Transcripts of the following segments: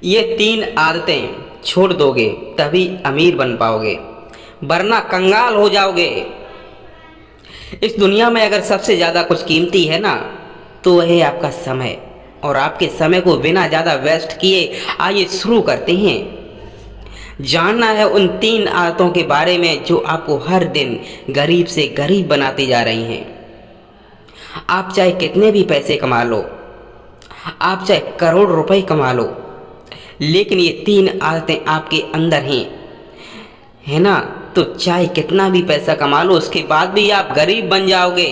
ये 3 आदतें छोड़ दोगे तभी अमीर बन पाओगे, वरना कंगाल हो जाओगे। इस दुनिया में अगर सबसे ज़्यादा कुछ कीमती है ना, तो वह है आपका समय। और आपके समय को बिना ज़्यादा वेस्ट किए आइए शुरू करते हैं। जानना है उन 3 आदतों के बारे में जो आपको हर दिन गरीब से गरीब बनाती जा रही हैं। आप चाहे कितने भी पैसे कमा लो, आप चाहे करोड़ रुपए कमा लो, लेकिन ये 3 आदतें आपके अंदर हैं, है ना? तो चाहे कितना भी पैसा कमा लो, उसके बाद भी आप गरीब बन जाओगे।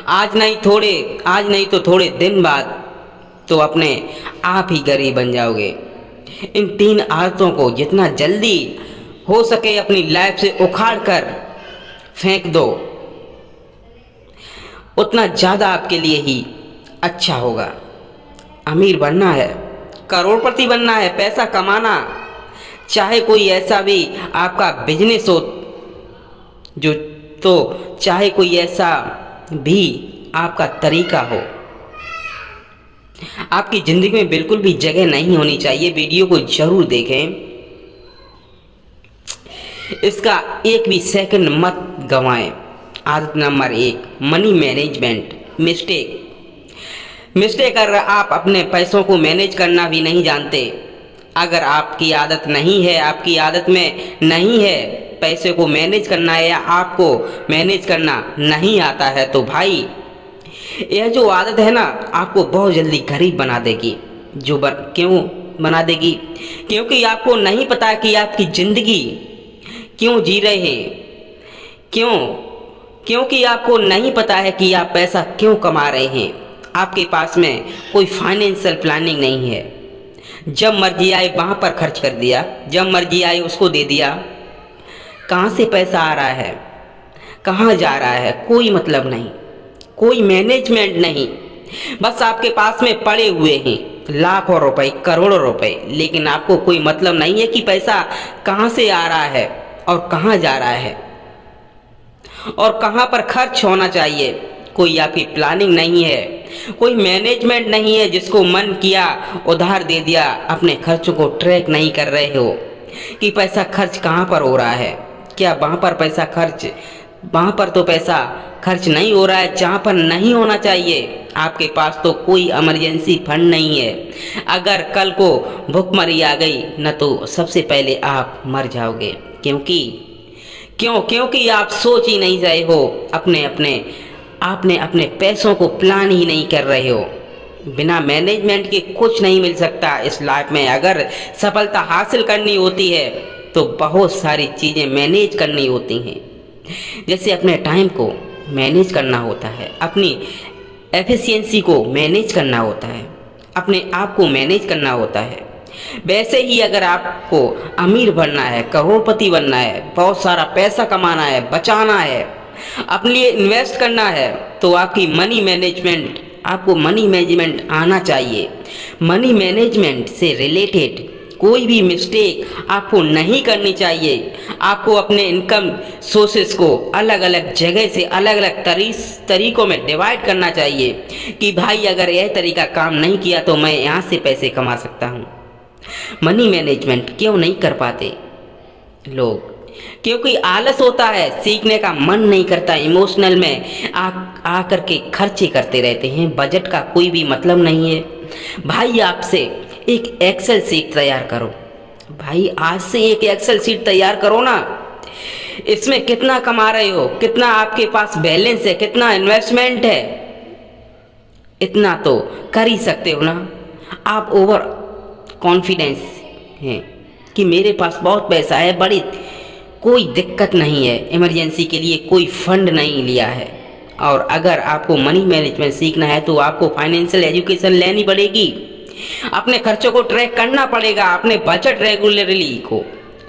आज नहीं तो थोड़े दिन बाद तो अपने आप ही गरीब बन जाओगे। इन 3 आदतों को जितना जल्दी हो सके अपनी लाइफ से उखाड़ कर फेंक दो, उतना ज़्यादा आपके लिए ही अच्छा होगा। अमीर बनना है, करोड़पति बनना है, पैसा कमाना, चाहे कोई ऐसा भी आपका बिजनेस हो जो, तो चाहे कोई ऐसा भी आपका तरीका हो, आपकी ज़िंदगी में बिल्कुल भी जगह नहीं होनी चाहिए। वीडियो को जरूर देखें, इसका एक भी सेकंड मत गंवाएं। आदत नंबर 1, मनी मैनेजमेंट। मिस्टेक अगर आप अपने पैसों को मैनेज करना भी नहीं जानते, अगर आपकी आदत नहीं है, आपकी आदत में नहीं है पैसे को मैनेज करना है, या आपको मैनेज करना नहीं आता है, तो भाई यह जो आदत है ना, आपको बहुत जल्दी गरीब बना देगी। क्यों बना देगी? क्योंकि आपको नहीं पता कि आपकी ज़िंदगी क्यों जी रहे हैं। क्योंकि आपको नहीं पता है कि आप पैसा क्यों कमा रहे हैं। आपके पास में कोई फाइनेंशियल प्लानिंग नहीं है। जब मर्जी आए वहाँ पर खर्च कर दिया, जब मर्जी आए उसको दे दिया। कहाँ से पैसा आ रहा है, कहाँ जा रहा है, कोई मतलब नहीं, कोई मैनेजमेंट नहीं। बस आपके पास में पड़े हुए हैं लाखों रुपए, करोड़ों रुपए, लेकिन आपको कोई मतलब नहीं है कि पैसा कहाँ से आ रहा है और कहाँ जा रहा है और कहाँ पर खर्च होना चाहिए। कोई आपकी प्लानिंग नहीं है, कोई मैनेजमेंट नहीं है। जिसको मन किया उधार दे दिया, अपने खर्चों को ट्रैक नहीं कर रहे हो कि पैसा खर्च कहाँ पर हो रहा है। क्या वहाँ पर तो पैसा खर्च नहीं हो रहा है जहाँ पर नहीं होना चाहिए। आपके पास तो कोई इमरजेंसी फंड नहीं है। अगर कल को भुखमरी आ गई न, तो सबसे पहले आप मर जाओगे। क्योंकि आप सोच ही नहीं रहे हो, आपने अपने पैसों को प्लान ही नहीं कर रहे हो। बिना मैनेजमेंट के कुछ नहीं मिल सकता इस लाइफ में। अगर सफलता हासिल करनी होती है तो बहुत सारी चीज़ें मैनेज करनी होती हैं। जैसे अपने टाइम को मैनेज करना होता है, अपनी एफिशिएंसी को मैनेज करना होता है, अपने आप को मैनेज करना होता है। वैसे ही अगर आपको अमीर बनना है, करोड़पति बनना है, बहुत सारा पैसा कमाना है, बचाना है, अपने लिए इन्वेस्ट करना है, तो आपको मनी मैनेजमेंट आना चाहिए। मनी मैनेजमेंट से रिलेटेड कोई भी मिस्टेक आपको नहीं करनी चाहिए। आपको अपने इनकम सोर्सेस को अलग अलग जगह से अलग अलग तरीकों में डिवाइड करना चाहिए कि भाई अगर यह तरीका काम नहीं किया तो मैं यहाँ से पैसे कमा सकता हूँ। मनी मैनेजमेंट क्यों नहीं कर पाते लोग? क्योंकि आलस होता है, सीखने का मन नहीं करता, इमोशनल में आकर के खर्चे करते रहते हैं। बजट का कोई भी मतलब नहीं है। भाई आपसे एक एक्सेल शीट तैयार करो, भाई आज से एक एक्सेल शीट तैयार करो ना। इसमें कितना कमा रहे हो, कितना आपके पास बैलेंस है, कितना इन्वेस्टमेंट है, इतना तो कर ही सकते हो ना। आप ओवर कॉन्फिडेंस हैं कि मेरे पास बहुत पैसा है, बड़ी कोई दिक्कत नहीं है, इमरजेंसी के लिए कोई फंड नहीं लिया है। और अगर आपको मनी मैनेजमेंट सीखना है तो आपको फाइनेंशियल एजुकेशन लेनी पड़ेगी। अपने खर्चों को ट्रैक करना पड़ेगा, अपने बजट रेगुलरली को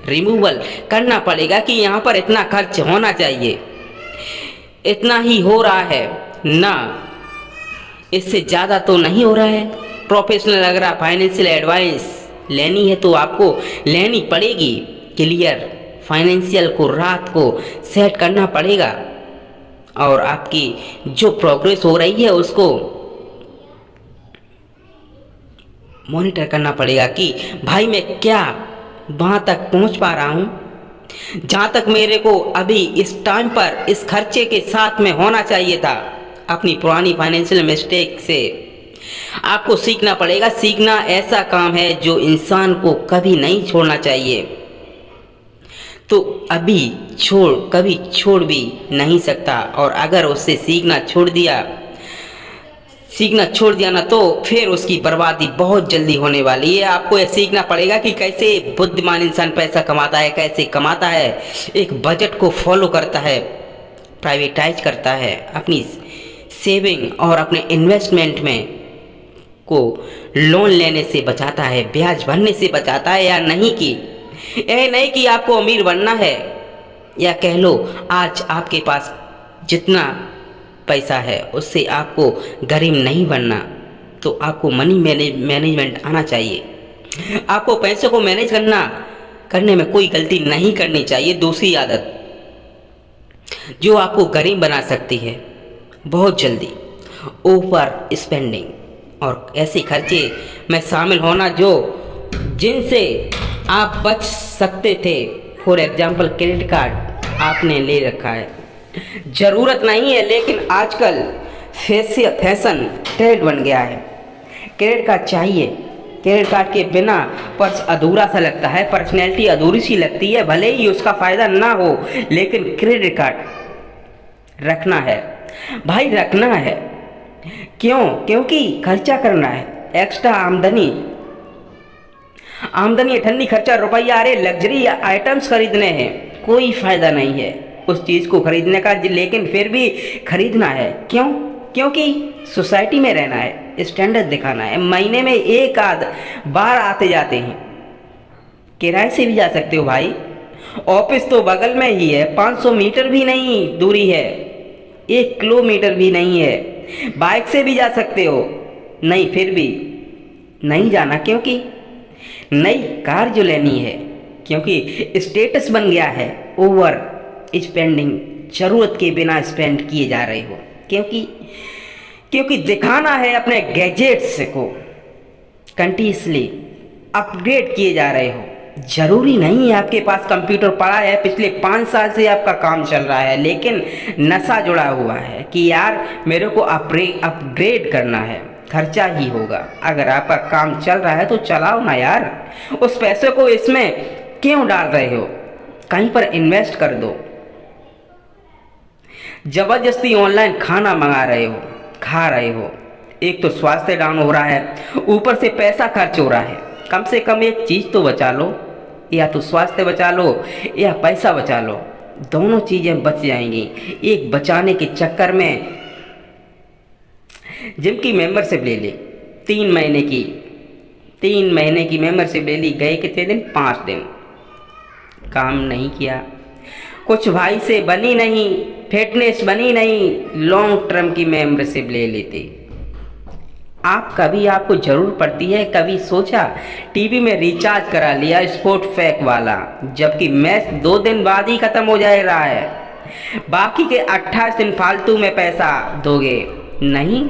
रिमूवल करना पड़ेगा कि यहाँ पर इतना खर्च होना चाहिए, इतना ही हो रहा है ना, इससे ज़्यादा तो नहीं हो रहा है। प्रोफेशनल अगर आप फाइनेंशियल एडवाइस लेनी है तो आपको लेनी पड़ेगी। क्लियर फाइनेंशियल को रात को सेट करना पड़ेगा और आपकी जो प्रोग्रेस हो रही है उसको मॉनिटर करना पड़ेगा कि भाई मैं क्या वहाँ तक पहुँच पा रहा हूँ जहाँ तक मेरे को अभी इस टाइम पर इस खर्चे के साथ में होना चाहिए था। अपनी पुरानी फाइनेंशियल मिस्टेक से आपको सीखना पड़ेगा। सीखना ऐसा काम है जो इंसान को कभी नहीं छोड़ना चाहिए, तो अभी कभी छोड़ भी नहीं सकता। और अगर उससे सीखना छोड़ दिया ना तो फिर उसकी बर्बादी बहुत जल्दी होने वाली है। आपको यह सीखना पड़ेगा कि कैसे बुद्धिमान इंसान पैसा कमाता है, कैसे कमाता है, एक बजट को फॉलो करता है, प्राइवेटाइज करता है, अपनी सेविंग और अपने इन्वेस्टमेंट में को लोन लेने से बचाता है, ब्याज भरने से बचाता है। या नहीं कि यह नहीं कि आपको अमीर बनना है, या कह लो आज आपके पास जितना पैसा है उससे आपको गरीब नहीं बनना, तो आपको मनी मैनेजमेंट आना चाहिए। आपको पैसे को मैनेज करने में कोई गलती नहीं करनी चाहिए। दूसरी आदत जो आपको गरीब बना सकती है बहुत जल्दी, ओवर स्पेंडिंग और ऐसे खर्चे में शामिल होना जिनसे आप बच सकते थे। फॉर एग्जाम्पल क्रेडिट कार्ड आपने ले रखा है, ज़रूरत नहीं है लेकिन आजकल फैशन ट्रेंड बन गया है। क्रेडिट कार्ड चाहिए, क्रेडिट कार्ड के बिना पर्स अधूरा सा लगता है, पर्सनैलिटी अधूरी सी लगती है। भले ही उसका फ़ायदा ना हो लेकिन क्रेडिट कार्ड रखना है भाई, रखना है। क्यों? क्योंकि खर्चा करना है, एक्स्ट्रा आमदनी ठंडी खर्चा रुपया, अरे लग्जरी आइटम्स खरीदने हैं, कोई फ़ायदा नहीं है उस चीज़ को खरीदने का, लेकिन फिर भी खरीदना है। क्यों? क्योंकि सोसाइटी में रहना है, स्टैंडर्ड दिखाना है। महीने में एक आध बार आते जाते हैं, किराए से भी जा सकते हो भाई, ऑफिस तो बगल में ही है, 500 मीटर भी नहीं दूरी है, 1 किलोमीटर भी नहीं है, बाइक से भी जा सकते हो। नहीं, फिर भी नहीं जाना, क्योंकि नई कार जो लेनी है, क्योंकि स्टेटस बन गया है। ओवर स्पेंडिंग, ज़रूरत के बिना स्पेंड किए जा रहे हो, क्योंकि दिखाना है अपने गैजेट्स को, कंटिन्यूसली अपग्रेड किए जा रहे हो। ज़रूरी नहीं है आपके पास कंप्यूटर पड़ा है, पिछले 5 साल से आपका काम चल रहा है, लेकिन नशा जुड़ा हुआ है कि यार मेरे को अपग्रेड करना है, खर्चा ही होगा। अगर आपका काम चल रहा है तो चलाओ ना यार, उस पैसे को इसमें क्यों डाल रहे हो? कहीं पर इन्वेस्ट कर दो। जबरदस्ती ऑनलाइन खाना मंगा रहे हो, खा रहे हो, एक तो स्वास्थ्य डाउन हो रहा है, ऊपर से पैसा खर्च हो रहा है। कम से कम एक चीज़ तो बचा लो, या तो स्वास्थ्य बचा लो या पैसा बचा लो, दोनों चीज़ें बच जाएंगी। एक बचाने के चक्कर में जिम की मेंबरशिप ले ली, 3 महीने की मेंबरशिप ले ली, गए कितने दिन? 5 दिन, काम नहीं किया, कुछ भाई से बनी नहीं, फिटनेस बनी नहीं, लॉन्ग टर्म की मेंबरशिप ले लेते। आपको ज़रूर पड़ती है, कभी सोचा टीवी में रिचार्ज करा लिया स्पोर्ट पैक वाला, जबकि मैच 2 दिन बाद ही ख़त्म हो जा रहा है, बाकी के 28 दिन फालतू में पैसा दोगे? नहीं।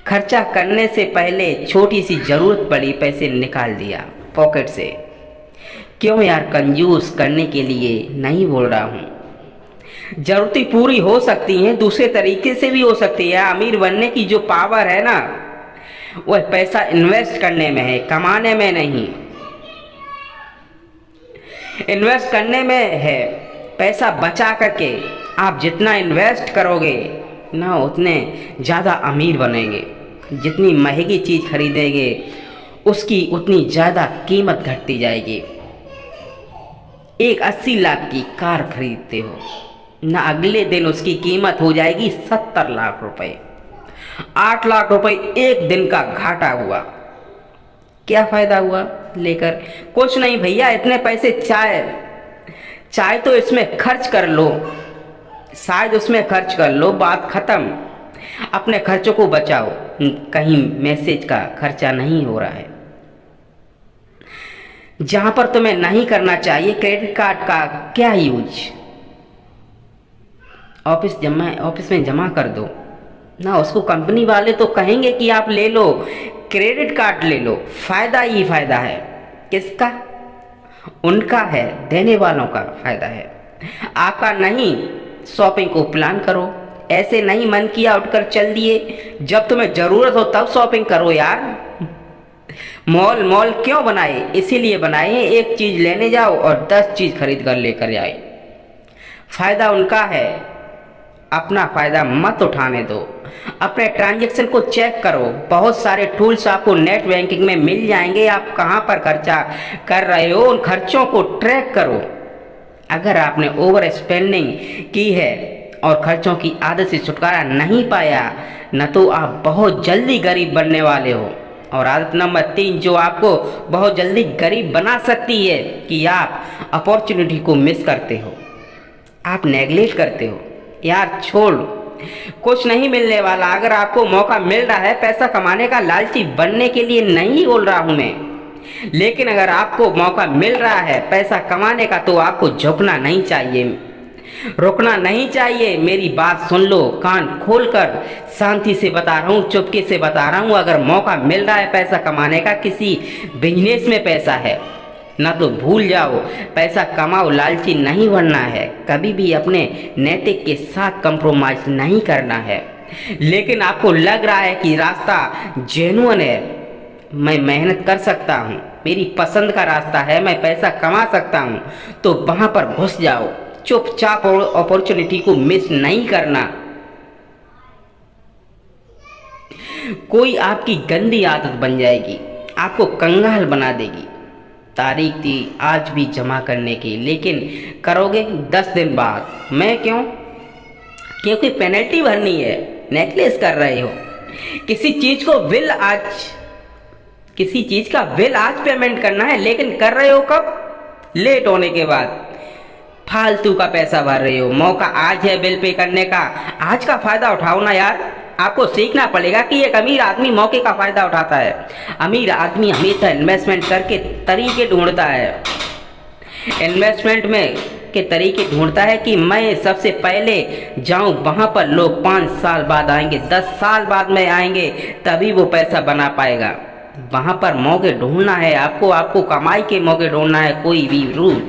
खर्चा करने से पहले छोटी सी ज़रूरत पड़ी, पैसे निकाल दिया पॉकेट से। क्यों यार? कंजूस करने के लिए नहीं बोल रहा हूँ, ज़रूरतें पूरी हो सकती हैं, दूसरे तरीके से भी हो सकती है। अमीर बनने की जो पावर है ना, वह पैसा इन्वेस्ट करने में है, कमाने में नहीं। इन्वेस्ट करने में है, पैसा बचा करके आप जितना इन्वेस्ट करोगे ना उतने ज़्यादा अमीर बनेंगे। जितनी महंगी चीज़ खरीदेंगे उसकी उतनी ज़्यादा कीमत घटती जाएगी। एक 80 लाख की कार खरीदते हो ना, अगले दिन उसकी कीमत हो जाएगी 70 लाख रुपए। 8 लाख रुपए एक दिन का घाटा हुआ। क्या फ़ायदा हुआ लेकर? कुछ नहीं भैया, इतने पैसे चाय तो इसमें खर्च कर लो, शायद उसमें खर्च कर लो, बात ख़त्म। अपने खर्चों को बचाओ, कहीं मैसेज का खर्चा नहीं हो रहा है। जहाँ पर तुम्हें नहीं करना चाहिए, क्रेडिट कार्ड का क्या यूज? ऑफिस में जमा कर दो, ना उसको कंपनी वाले तो कहेंगे कि आप ले लो, क्रेडिट कार्ड ले लो, फायदा ही फायदा है। किसका? उनका है, देने वालों का फायदा है, आपका नहीं। शॉपिंग को प्लान करो, ऐसे नहीं मन किया उठकर चल दिए। जब तुम्हें जरूरत हो तब शॉपिंग करो यार। मॉल मॉल क्यों बनाए? इसीलिए बनाए हैं, एक चीज लेने जाओ और 10 चीज खरीद कर लेकर आए। फायदा उनका है, अपना फायदा मत उठाने दो। अपने ट्रांजैक्शन को चेक करो, बहुत सारे टूल्स आपको नेट बैंकिंग में मिल जाएंगे। आप कहाँ पर खर्चा कर रहे हो, उन खर्चों को ट्रैक करो। अगर आपने ओवर स्पेंडिंग की है और खर्चों की आदत से छुटकारा नहीं पाया न, तो आप बहुत जल्दी गरीब बनने वाले हो। और आदत नंबर 3 जो आपको बहुत जल्दी गरीब बना सकती है कि आप अपॉर्चुनिटी को मिस करते हो, आप नेगलेक्ट करते हो। यार छोड़, कुछ नहीं मिलने वाला। अगर आपको मौका मिल रहा है पैसा कमाने का, लालची बनने के लिए नहीं बोल रहा हूं मैं, लेकिन अगर आपको मौका मिल रहा है पैसा कमाने का तो आपको झुकना नहीं चाहिए, रुकना नहीं चाहिए। मेरी बात सुन लो, कान खोलकर शांति से बता रहा हूँ, चुपके से बता रहा हूँ। अगर मौका मिल रहा है पैसा कमाने का, किसी बिजनेस में पैसा है ना, तो भूल जाओ, पैसा कमाओ, लालची नहीं बनना है। कभी भी अपने नैतिक के साथ कंप्रोमाइज नहीं करना है। लेकिन आपको लग रहा है कि रास्ता जेन्युइन है, मैं मेहनत कर सकता हूँ, मेरी पसंद का रास्ता है, मैं पैसा कमा सकता हूँ, तो वहाँ पर घुस जाओ। चुपचाप अपॉर्चुनिटी को मिस नहीं करना। कोई आपकी गंदी आदत बन जाएगी, आपको कंगाल बना देगी। तारीख थी आज भी जमा करने की, लेकिन करोगे 10 दिन बाद। मैं क्यों? क्योंकि पेनल्टी भरनी है। नेकलेस कर रहे हो, किसी चीज का बिल आज पेमेंट करना है, लेकिन कर रहे हो कब? लेट होने के बाद। फालतू का पैसा भर रहे हो। मौका आज है बिल पे करने का, आज का फायदा उठाओ ना यार। आपको सीखना पड़ेगा कि एक अमीर आदमी मौके का फायदा उठाता है। अमीर आदमी हमेशा इन्वेस्टमेंट करके तरीके ढूंढता है, इन्वेस्टमेंट में के तरीके ढूंढता है कि मैं सबसे पहले जाऊं वहां पर लोग 5 साल बाद आएंगे, 10 साल बाद में आएंगे, तभी वो पैसा बना पाएगा। वहां पर मौके ढूंढना है आपको कमाई के मौके ढूंढना है। कोई भी रूल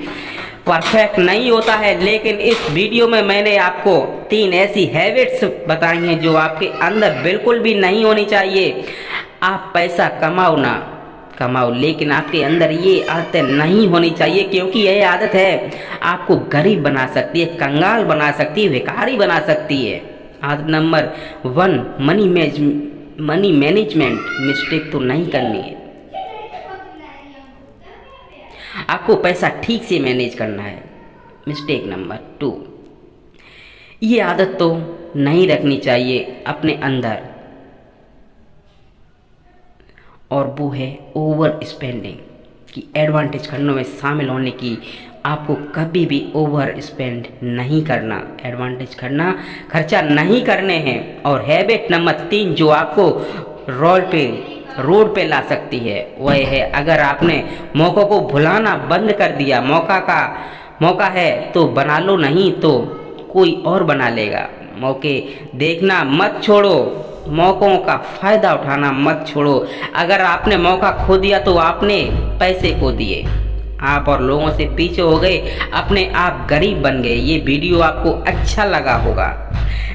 परफेक्ट नहीं होता है, लेकिन इस वीडियो में मैंने आपको 3 ऐसी हैबिट्स बताई हैं जो आपके अंदर बिल्कुल भी नहीं होनी चाहिए। आप पैसा कमाओ ना कमाओ, लेकिन आपके अंदर ये आदतें नहीं होनी चाहिए, क्योंकि यह आदत है आपको गरीब बना सकती है, कंगाल बना सकती है, भिखारी बना सकती है। आदत नंबर 1, मनी मैनेजमेंट मिस्टेक तो नहीं करनी है। आपको पैसा ठीक से मैनेज करना है। मिस्टेक नंबर 2, ये आदत तो नहीं रखनी चाहिए अपने अंदर, और वो है ओवर स्पेंडिंग की एडवांटेज खंडों में शामिल होने की। आपको कभी भी ओवर स्पेंड नहीं करना, एडवांटेज करना, खर्चा नहीं करने हैं। और हैबिट नंबर 3 जो आपको रोड पे ला सकती है वह है, अगर आपने मौक़ों को भुलाना बंद कर दिया, मौका है तो बना लो, नहीं तो कोई और बना लेगा। मौके देखना मत छोड़ो, मौक़ों का फ़ायदा उठाना मत छोड़ो। अगर आपने मौका खो दिया तो आपने पैसे खो दिए, आप और लोगों से पीछे हो गए, अपने आप गरीब बन गए। ये वीडियो आपको अच्छा लगा होगा।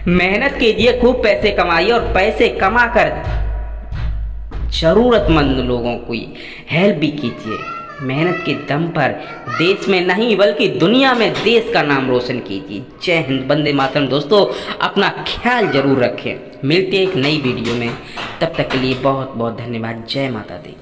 मेहनत कीजिए, खूब पैसे कमाइए, और पैसे कमा कर ज़रूरतमंद लोगों की हेल्प भी कीजिए। मेहनत के दम पर देश में नहीं बल्कि दुनिया में देश का नाम रोशन कीजिए। जय हिंद, वंदे मातरम। दोस्तों अपना ख्याल जरूर रखें। मिलते हैं एक नई वीडियो में, तब तक के लिए बहुत बहुत धन्यवाद। जय माता दी।